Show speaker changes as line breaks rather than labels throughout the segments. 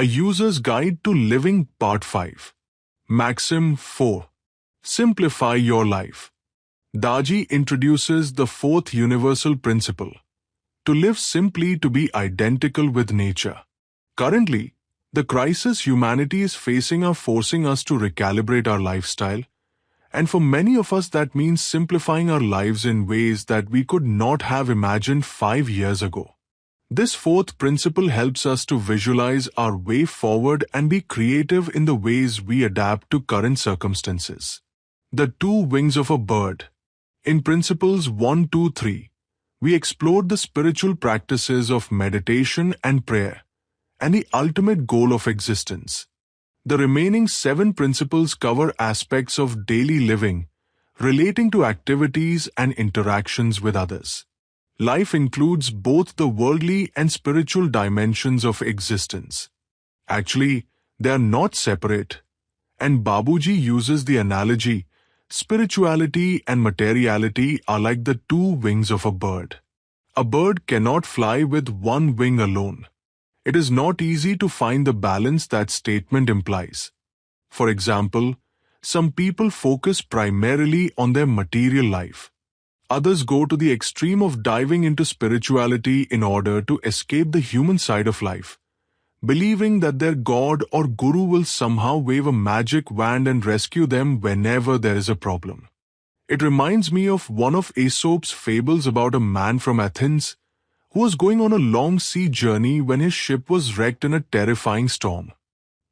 A User's Guide to Living Part 5. Maxim 4. Simplify Your Life. Daji introduces the fourth universal principle: to live simply, to be identical with nature. Currently, the crisis humanity is facing are forcing us to recalibrate our lifestyle, and for many of us that means simplifying our lives in ways that we could not have imagined 5 years ago. This fourth principle helps us to visualize our way forward and be creative in the ways we adapt to current circumstances. The two wings of a bird. In Principles 1, 2, 3, we explored the spiritual practices of meditation and prayer, and the ultimate goal of existence. The remaining 7 principles cover aspects of daily living, relating to activities and interactions with others. Life includes both the worldly and spiritual dimensions of existence. Actually, they are not separate, and Babuji uses the analogy, spirituality and materiality are like the two wings of a bird. A bird cannot fly with one wing alone. It is not easy to find the balance that statement implies. For example, some people focus primarily on their material life. Others go to the extreme of diving into spirituality in order to escape the human side of life, believing that their god or guru will somehow wave a magic wand and rescue them whenever there is a problem. It reminds me of one of Aesop's fables about a man from Athens who was going on a long sea journey when his ship was wrecked in a terrifying storm.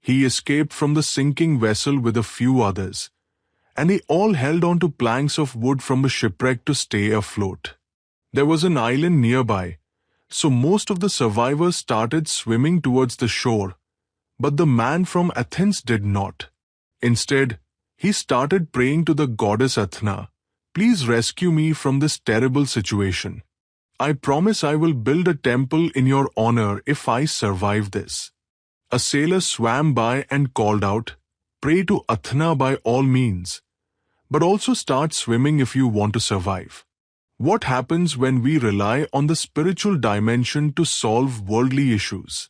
He escaped from the sinking vessel with a few others, and they all held on to planks of wood from the shipwreck to stay afloat. There was an island nearby, so most of the survivors started swimming towards the shore, but the man from Athens did not. Instead, he started praying to the goddess Athena, "Please rescue me from this terrible situation. I promise I will build a temple in your honor if I survive this." A sailor swam by and called out, "Pray to Athena by all means, but also start swimming if you want to survive." What happens when we rely on the spiritual dimension to solve worldly issues?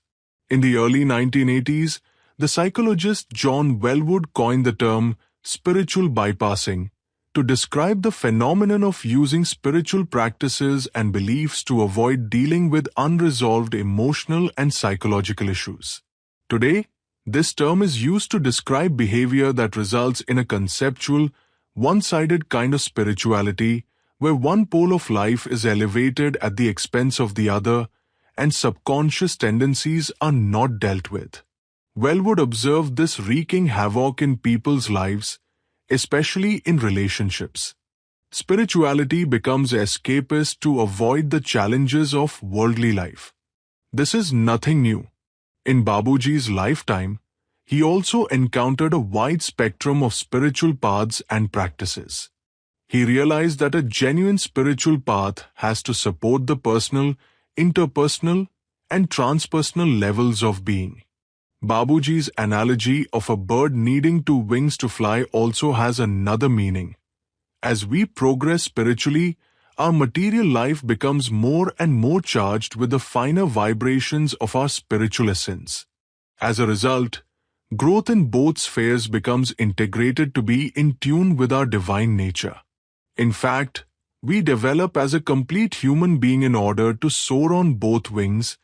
In the early 1980s, the psychologist John Wellwood coined the term spiritual bypassing to describe the phenomenon of using spiritual practices and beliefs to avoid dealing with unresolved emotional and psychological issues. Today, this term is used to describe behavior that results in a conceptual, one-sided kind of spirituality where one pole of life is elevated at the expense of the other and subconscious tendencies are not dealt with. Wellwood observed this wreaking havoc in people's lives, especially in relationships. Spirituality becomes escapist to avoid the challenges of worldly life. This is nothing new. In Babuji's lifetime, he also encountered a wide spectrum of spiritual paths and practices. He realized that a genuine spiritual path has to support the personal, interpersonal, and transpersonal levels of being. Babuji's analogy of a bird needing two wings to fly also has another meaning. As we progress spiritually, our material life becomes more and more charged with the finer vibrations of our spiritual essence. As a result, growth in both spheres becomes integrated to be in tune with our divine nature. In fact, we develop as a complete human being in order to soar on both wings,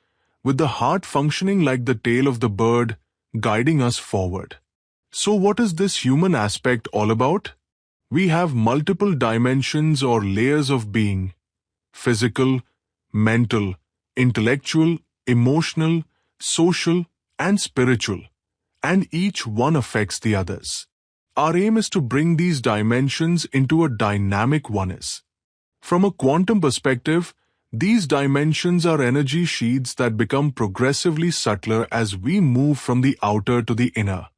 with the heart functioning like the tail of the bird, guiding us forward. So what is this human aspect all about? We have multiple dimensions or layers of being: physical, mental, intellectual, emotional, social, and spiritual, and each one affects the others. Our aim is to bring these dimensions into a dynamic oneness. From a quantum perspective, these dimensions are energy sheets that become progressively subtler as we move from the outer to the inner,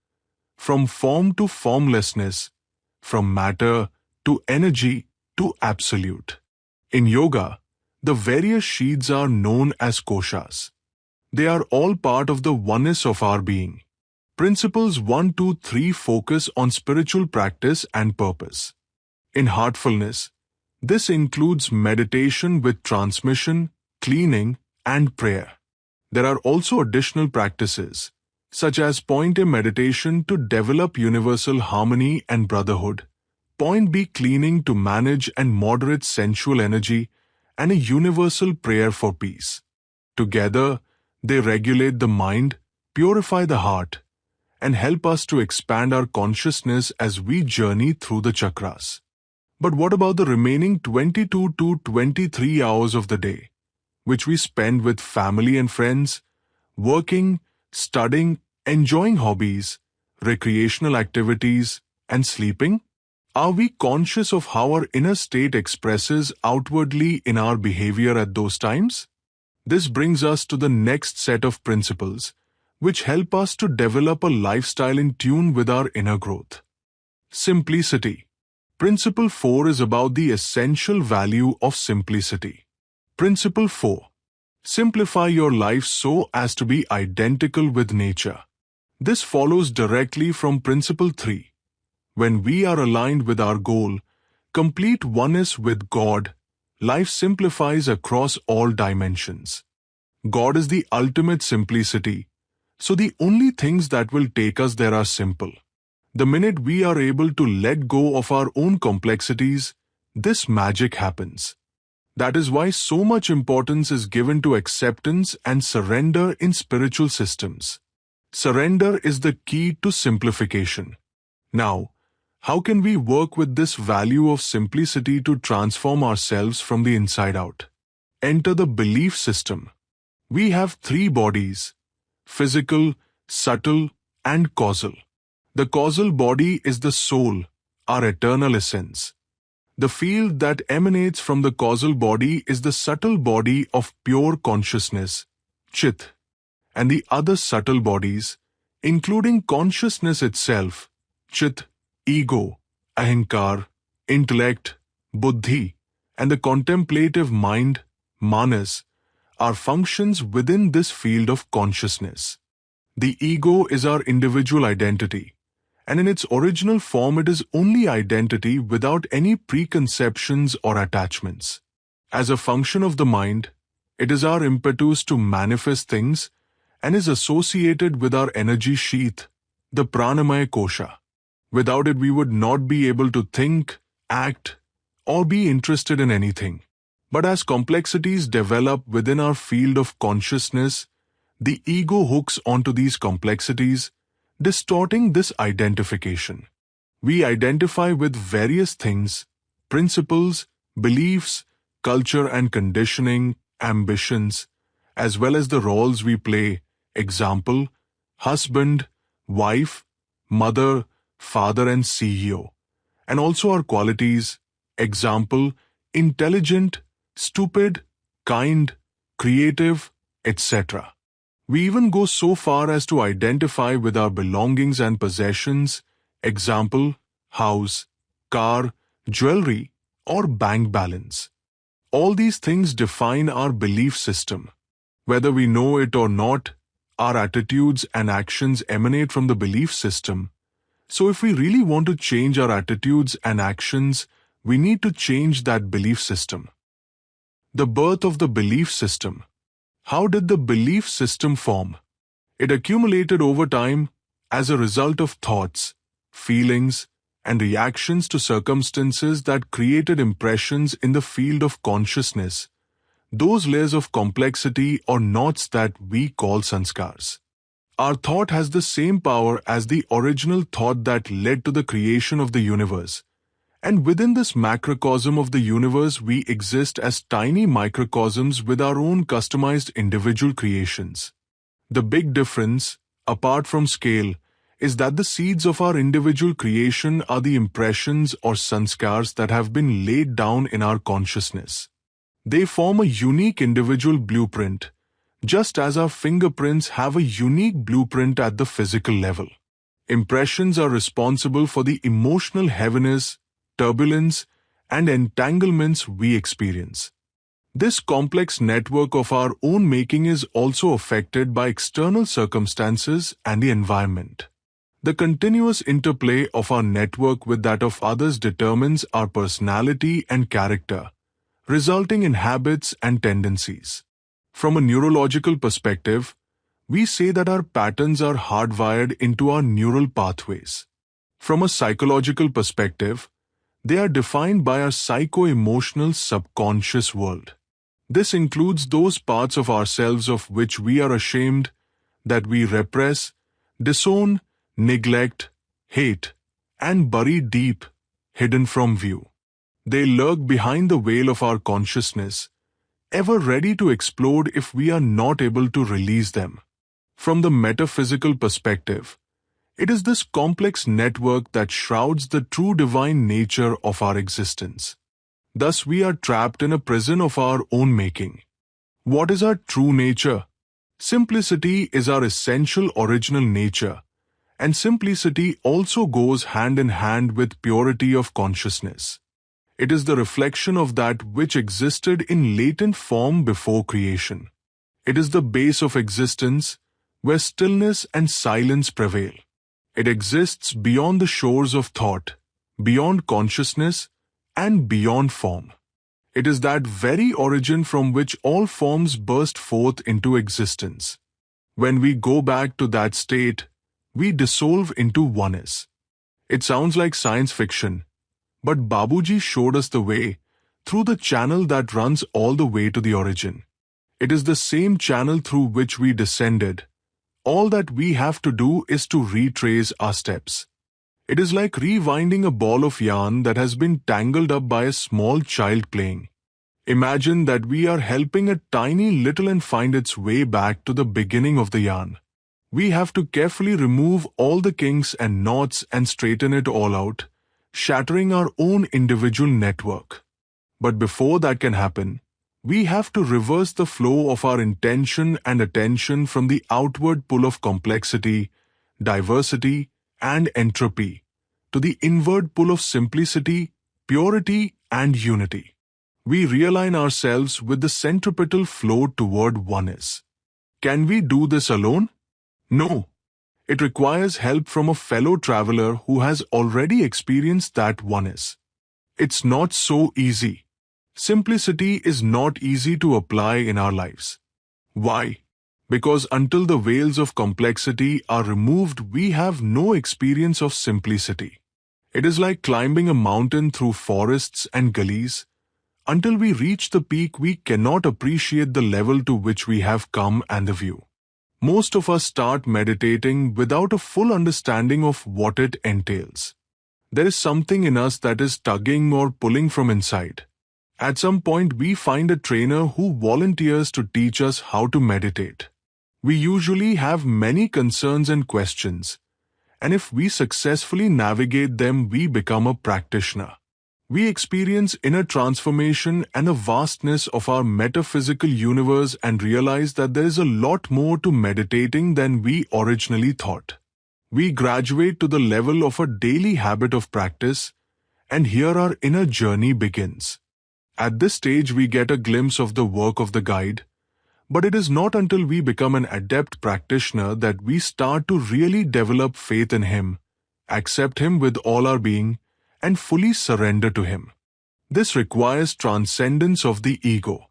from form to formlessness, from matter to energy to absolute. In yoga, the various sheets are known as koshas. They are all part of the oneness of our being. Principles 1, 2, 3 focus on spiritual practice and purpose. In heartfulness, this includes meditation with transmission, cleaning, and prayer. There are also additional practices: such as point A meditation to develop universal harmony and brotherhood, point B cleaning to manage and moderate sensual energy, and a universal prayer for peace. Together, they regulate the mind, purify the heart, and help us to expand our consciousness as we journey through the chakras. But what about the remaining 22 to 23 hours of the day, which we spend with family and friends, working, studying, enjoying hobbies, recreational activities, and sleeping? Are we conscious of how our inner state expresses outwardly in our behavior at those times? This brings us to the next set of principles, which help us to develop a lifestyle in tune with our inner growth. Simplicity. Principle 4 is about the essential value of simplicity. Principle 4. Simplify your life so as to be identical with nature. This follows directly from Principle 3. When we are aligned with our goal, complete oneness with God, life simplifies across all dimensions. God is the ultimate simplicity, so the only things that will take us there are simple. The minute we are able to let go of our own complexities, this magic happens. That is why so much importance is given to acceptance and surrender in spiritual systems. Surrender is the key to simplification. Now, how can we work with this value of simplicity to transform ourselves from the inside out? Enter the belief system. We have 3 bodies: physical, subtle, and causal. The causal body is the soul, our eternal essence. The field that emanates from the causal body is the subtle body of pure consciousness, Chit, and the other subtle bodies, including consciousness itself, Chit, ego, ahankar, intellect, buddhi, and the contemplative mind, manas, are functions within this field of consciousness. The ego is our individual identity, and in its original form it is only identity without any preconceptions or attachments. As a function of the mind, it is our impetus to manifest things and is associated with our energy sheath, the pranamaya kosha. Without it we would not be able to think, act, or be interested in anything. But as complexities develop within our field of consciousness, the ego hooks onto these complexities, distorting this identification. We identify with various things, principles, beliefs, culture and conditioning, ambitions, as well as the roles we play, example, husband, wife, mother, father and CEO, and also our qualities, example, intelligent, stupid, kind, creative, etc. We even go so far as to identify with our belongings and possessions, example, house, car, jewelry, or bank balance. All these things define our belief system. Whether we know it or not, our attitudes and actions emanate from the belief system. So if we really want to change our attitudes and actions, we need to change that belief system. The birth of the belief system. How did the belief system form? It accumulated over time as a result of thoughts, feelings, and reactions to circumstances that created impressions in the field of consciousness, those layers of complexity or knots that we call sanskars. Our thought has the same power as the original thought that led to the creation of the universe. And within this macrocosm of the universe, we exist as tiny microcosms with our own customized individual creations. The big difference, apart from scale, is that the seeds of our individual creation are the impressions or sanskars that have been laid down in our consciousness. They form a unique individual blueprint, just as our fingerprints have a unique blueprint at the physical level. Impressions are responsible for the emotional heaviness, turbulence, and entanglements we experience. This complex network of our own making is also affected by external circumstances and the environment. The continuous interplay of our network with that of others determines our personality and character, resulting in habits and tendencies. From a neurological perspective, We say that our patterns are hardwired into our neural pathways. From a psychological perspective, they are defined by our psycho-emotional subconscious world. This includes those parts of ourselves of which we are ashamed, that we repress, disown, neglect, hate, and bury deep, hidden from view. They lurk behind the veil of our consciousness, ever ready to explode if we are not able to release them. From the metaphysical perspective, it is this complex network that shrouds the true divine nature of our existence. Thus, we are trapped in a prison of our own making. What is our true nature? Simplicity is our essential original nature, and simplicity also goes hand in hand with purity of consciousness. It is the reflection of that which existed in latent form before creation. It is the base of existence, where stillness and silence prevail. It exists beyond the shores of thought, beyond consciousness, and beyond form. It is that very origin from which all forms burst forth into existence. When we go back to that state, we dissolve into oneness. It sounds like science fiction, but Babuji showed us the way through the channel that runs all the way to the origin. It is the same channel through which we descended. All that we have to do is to retrace our steps. It is like rewinding a ball of yarn that has been tangled up by a small child playing. Imagine that we are helping a tiny little and find its way back to the beginning of the yarn. We have to carefully remove all the kinks and knots and straighten it all out, shattering our own individual network. But before that can happen, we have to reverse the flow of our intention and attention from the outward pull of complexity, diversity, and entropy to the inward pull of simplicity, purity, and unity. We realign ourselves with the centripetal flow toward oneness. Can we do this alone? No. It requires help from a fellow traveler who has already experienced that oneness. It's not so easy. Simplicity is not easy to apply in our lives. Why? Because until the veils of complexity are removed, we have no experience of simplicity. It is like climbing a mountain through forests and gullies. Until we reach the peak, we cannot appreciate the level to which we have come and the view. Most of us start meditating without a full understanding of what it entails. There is something in us that is tugging or pulling from inside. At some point, we find a trainer who volunteers to teach us how to meditate. We usually have many concerns and questions, and if we successfully navigate them, we become a practitioner. We experience inner transformation and a vastness of our metaphysical universe and realize that there is a lot more to meditating than we originally thought. We graduate to the level of a daily habit of practice, and here our inner journey begins. At this stage, we get a glimpse of the work of the guide, but it is not until we become an adept practitioner that we start to really develop faith in him, accept him with all our being, and fully surrender to him. This requires transcendence of the ego.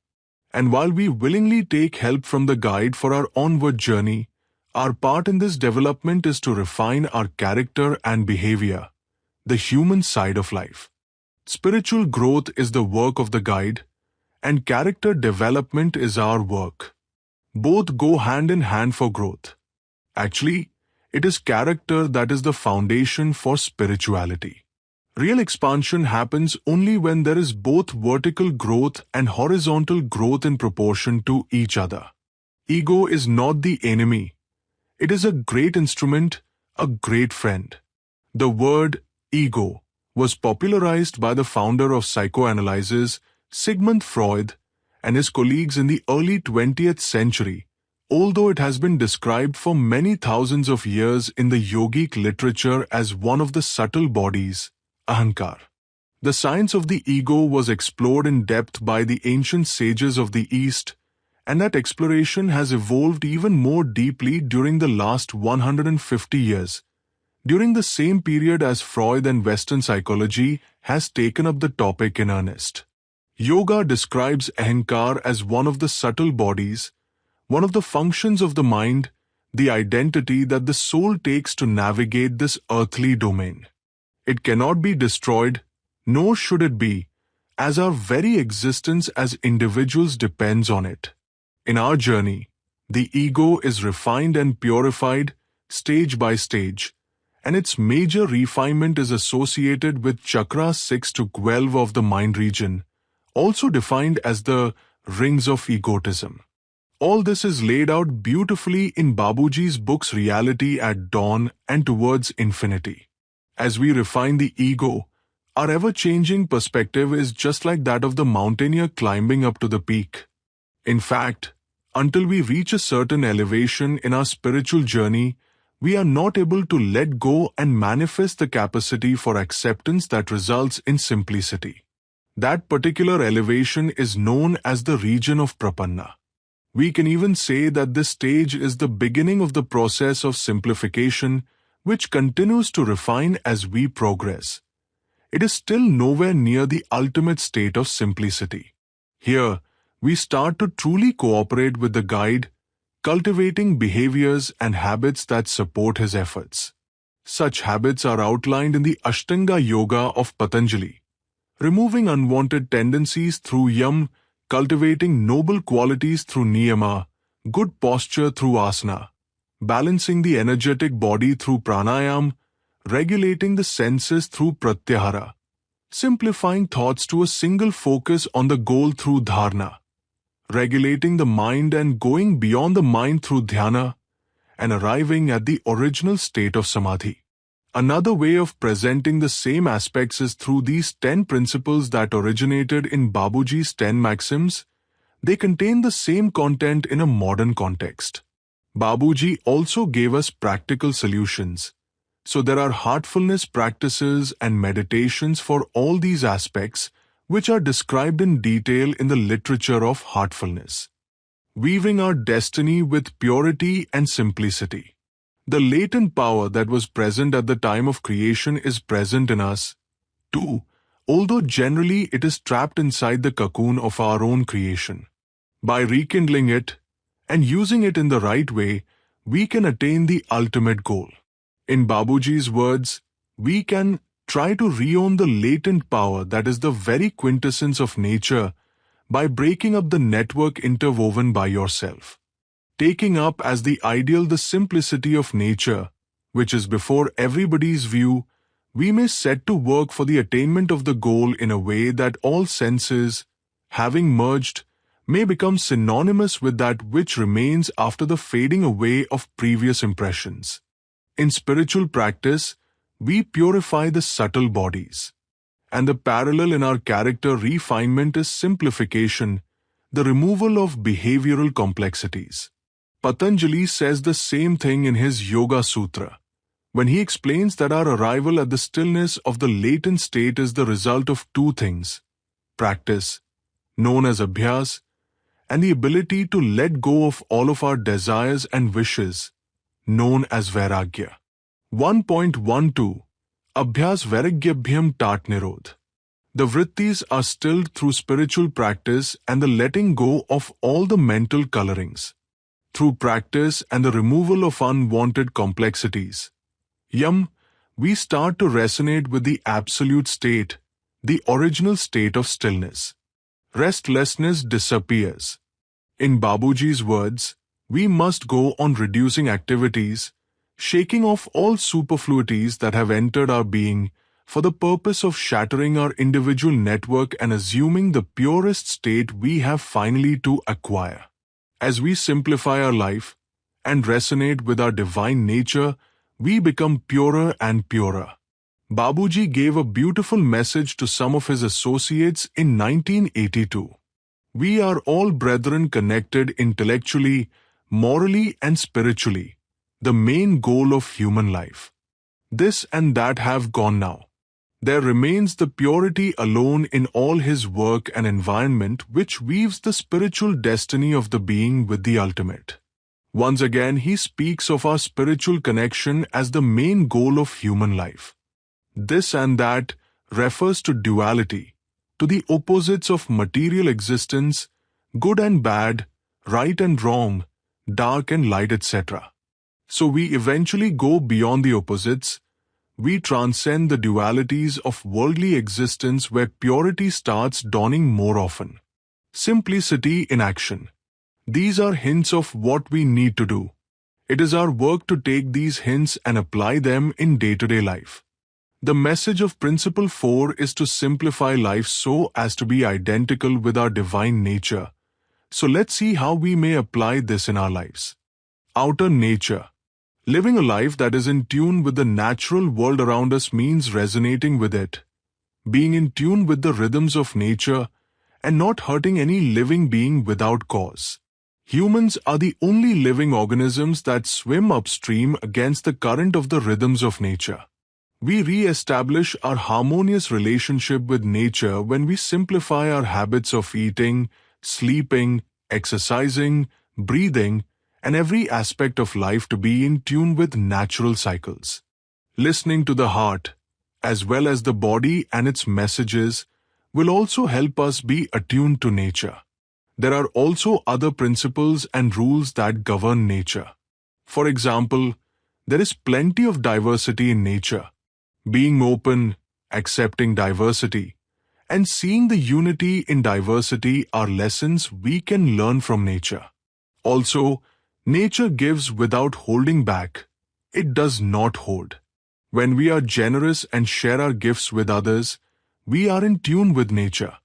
And while we willingly take help from the guide for our onward journey, our part in this development is to refine our character and behavior, the human side of life. Spiritual growth is the work of the guide, and character development is our work. Both go hand in hand for growth. Actually, it is character that is the foundation for spirituality. Real expansion happens only when there is both vertical growth and horizontal growth in proportion to each other. Ego is not the enemy. It is a great instrument, a great friend. The word ego was popularized by the founder of psychoanalysis, Sigmund Freud, and his colleagues in the early 20th century, although it has been described for many thousands of years in the yogic literature as one of the subtle bodies, Ahankar. The science of the ego was explored in depth by the ancient sages of the East, and that exploration has evolved even more deeply during the last 150 years, during the same period as Freud and Western psychology has taken up the topic in earnest. Yoga describes Ahankar as one of the subtle bodies, one of the functions of the mind, the identity that the soul takes to navigate this earthly domain. It cannot be destroyed, nor should it be, as our very existence as individuals depends on it. In our journey, the ego is refined and purified stage by stage, and its major refinement is associated with chakra 6 to 12 of the mind region, also defined as the rings of egotism. All this is laid out beautifully in Babuji's books Reality at Dawn and Towards Infinity. As we refine the ego, our ever-changing perspective is just like that of the mountaineer climbing up to the peak. In fact, until we reach a certain elevation in our spiritual journey, we are not able to let go and manifest the capacity for acceptance that results in simplicity. That particular elevation is known as the region of Prapanna. We can even say that this stage is the beginning of the process of simplification, which continues to refine as we progress. It is still nowhere near the ultimate state of simplicity. Here, we start to truly cooperate with the guide, cultivating behaviors and habits that support his efforts. Such habits are outlined in the Ashtanga Yoga of Patanjali. Removing unwanted tendencies through yam, cultivating noble qualities through niyama, good posture through asana, balancing the energetic body through pranayam, regulating the senses through pratyahara, simplifying thoughts to a single focus on the goal through dharana, regulating the mind and going beyond the mind through dhyana, and arriving at the original state of samadhi. Another way of presenting the same aspects is through these 10 principles that originated in Babuji's 10 maxims. They contain the same content in a modern context. Babuji also gave us practical solutions. So there are heartfulness practices and meditations for all these aspects, which are described in detail in the literature of heartfulness. Weaving our destiny with purity and simplicity. The latent power that was present at the time of creation is present in us, too, although generally it is trapped inside the cocoon of our own creation. By rekindling it and using it in the right way, we can attain the ultimate goal. In Babuji's words, we can try to re-own the latent power that is the very quintessence of nature by breaking up the network interwoven by yourself. Taking up as the ideal the simplicity of nature, which is before everybody's view, we may set to work for the attainment of the goal in a way that all senses, having merged, may become synonymous with that which remains after the fading away of previous impressions. In spiritual practice, we purify the subtle bodies. And the parallel in our character refinement is simplification, the removal of behavioral complexities. Patanjali says the same thing in his Yoga Sutra, when he explains that our arrival at the stillness of the latent state is the result of two things: practice, known as abhyas, and the ability to let go of all of our desires and wishes, known as vairagya. 1.12 Abhyas Vairagyabhyam Tat Nirodh. The vrittis are stilled through spiritual practice and the letting go of all the mental colorings. Through practice and the removal of unwanted complexities. Yam, we start to resonate with the absolute state, the original state of stillness. Restlessness disappears. In Babuji's words, we must go on reducing activities, shaking off all superfluities that have entered our being for the purpose of shattering our individual network and assuming the purest state we have finally to acquire. As we simplify our life and resonate with our divine nature, we become purer and purer. Babuji gave a beautiful message to some of his associates in 1982. We are all brethren connected intellectually, morally and spiritually, the main goal of human life. This and that have gone now. There remains the purity alone in all his work and environment which weaves the spiritual destiny of the being with the ultimate. Once again, he speaks of our spiritual connection as the main goal of human life. This and that refers to duality, to the opposites of material existence, good and bad, right and wrong, dark and light, etc. So we eventually go beyond the opposites. We transcend the dualities of worldly existence where purity starts dawning more often. Simplicity in action. These are hints of what we need to do. It is our work to take these hints and apply them in day-to-day life. The message of Principle 4 is to simplify life so as to be identical with our divine nature. So let's see how we may apply this in our lives. Outer nature. Living a life that is in tune with the natural world around us means resonating with it, being in tune with the rhythms of nature, and not hurting any living being without cause. Humans are the only living organisms that swim upstream against the current of the rhythms of nature. We re-establish our harmonious relationship with nature when we simplify our habits of eating, sleeping, exercising, breathing, and every aspect of life to be in tune with natural cycles. Listening to the heart, as well as the body and its messages, will also help us be attuned to nature. There are also other principles and rules that govern nature. For example, there is plenty of diversity in nature. Being open, accepting diversity, and seeing the unity in diversity are lessons we can learn from nature. Also, nature gives without holding back. It does not hoard. When we are generous and share our gifts with others, we are in tune with nature.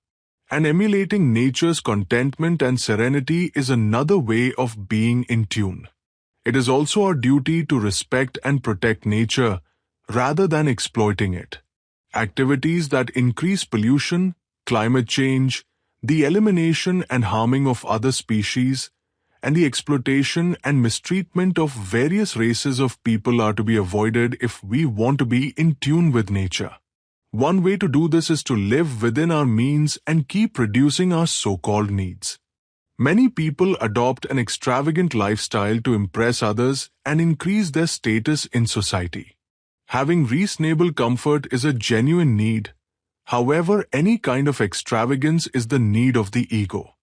And emulating nature's contentment and serenity is another way of being in tune. It is also our duty to respect and protect nature rather than exploiting it. Activities that increase pollution, climate change, the elimination and harming of other species, and the exploitation and mistreatment of various races of people are to be avoided if we want to be in tune with nature. One way to do this is to live within our means and keep reducing our so-called needs. Many people adopt an extravagant lifestyle to impress others and increase their status in society. Having reasonable comfort is a genuine need. However, any kind of extravagance is the need of the ego.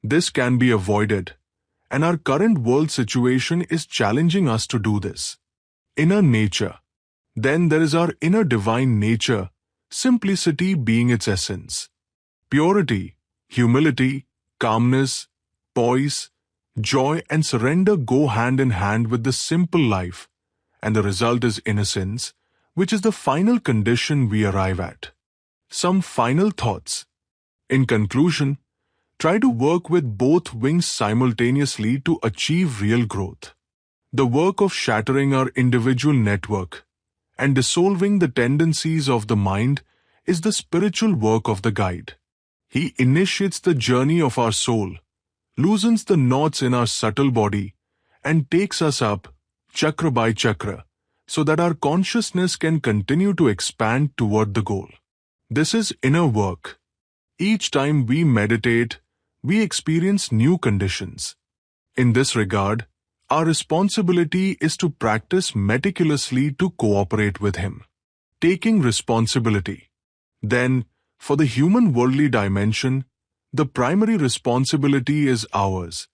This can be avoided, and our current world situation is challenging us to do this. Inner nature. Then there is our inner divine nature, simplicity being its essence. Purity, humility, calmness, poise, joy and surrender go hand in hand with the simple life, and the result is innocence, which is the final condition we arrive at. Some final thoughts. In conclusion, try to work with both wings simultaneously to achieve real growth. The work of shattering our individual network and dissolving the tendencies of the mind is the spiritual work of the guide. He initiates the journey of our soul, loosens the knots in our subtle body, and takes us up, chakra by chakra, so that our consciousness can continue to expand toward the goal. This is inner work. Each time we meditate, we experience new conditions. In this regard, our responsibility is to practice meticulously to cooperate with Him. Taking responsibility. Then, for the human worldly dimension, the primary responsibility is ours,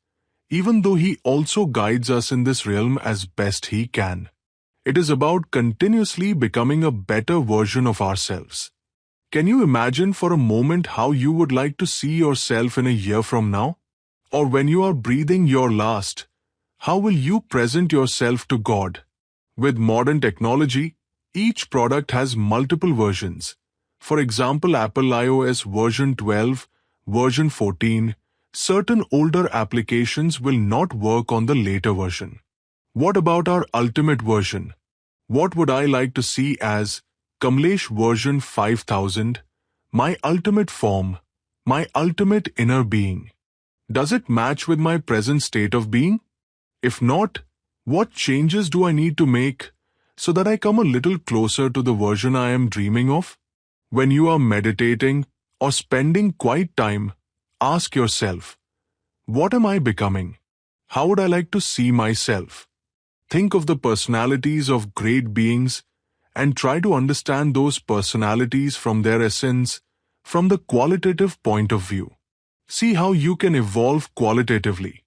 even though He also guides us in this realm as best He can. It is about continuously becoming a better version of ourselves. Can you imagine for a moment how you would like to see yourself in a year from now? Or when you are breathing your last, how will you present yourself to God? With modern technology, each product has multiple versions. For example, Apple iOS version 12, version 14, certain older applications will not work on the later version. What about our ultimate version? What would I like to see as Kamlesh version 5000, my ultimate form, my ultimate inner being? Does it match with my present state of being? If not, what changes do I need to make so that I come a little closer to the version I am dreaming of? When you are meditating or spending quiet time, ask yourself, what am I becoming? How would I like to see myself? Think of the personalities of great beings and try to understand those personalities from their essence, from the qualitative point of view. See how you can evolve qualitatively.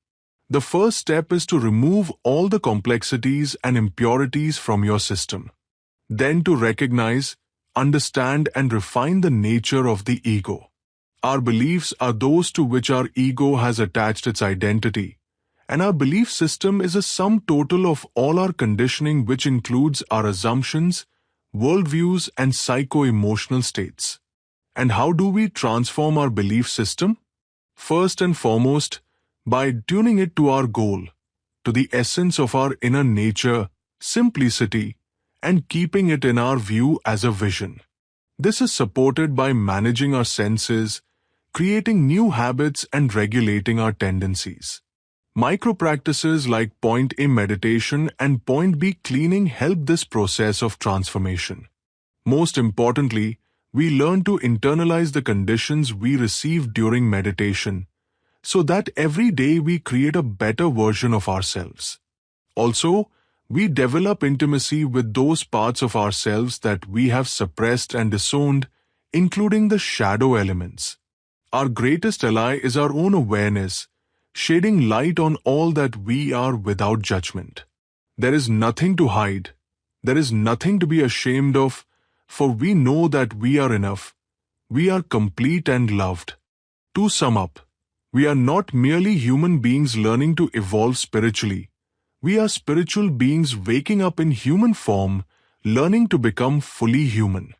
The first step is to remove all the complexities and impurities from your system. Then to recognize, understand, and refine the nature of the ego. Our beliefs are those to which our ego has attached its identity, and our belief system is a sum total of all our conditioning, which includes our assumptions, worldviews, and psycho-emotional states. And how do we transform our belief system? First and foremost, by tuning it to our goal, to the essence of our inner nature, simplicity, and keeping it in our view as a vision. This is supported by managing our senses, creating new habits, and regulating our tendencies. Micro practices like point A meditation and point B cleaning help this process of transformation. Most importantly, we learn to internalize the conditions we receive during meditation, so that every day we create a better version of ourselves. Also, we develop intimacy with those parts of ourselves that we have suppressed and disowned, including the shadow elements. Our greatest ally is our own awareness, shedding light on all that we are without judgment. There is nothing to hide. There is nothing to be ashamed of, for we know that we are enough. We are complete and loved. To sum up, we are not merely human beings learning to evolve spiritually. We are spiritual beings waking up in human form, learning to become fully human.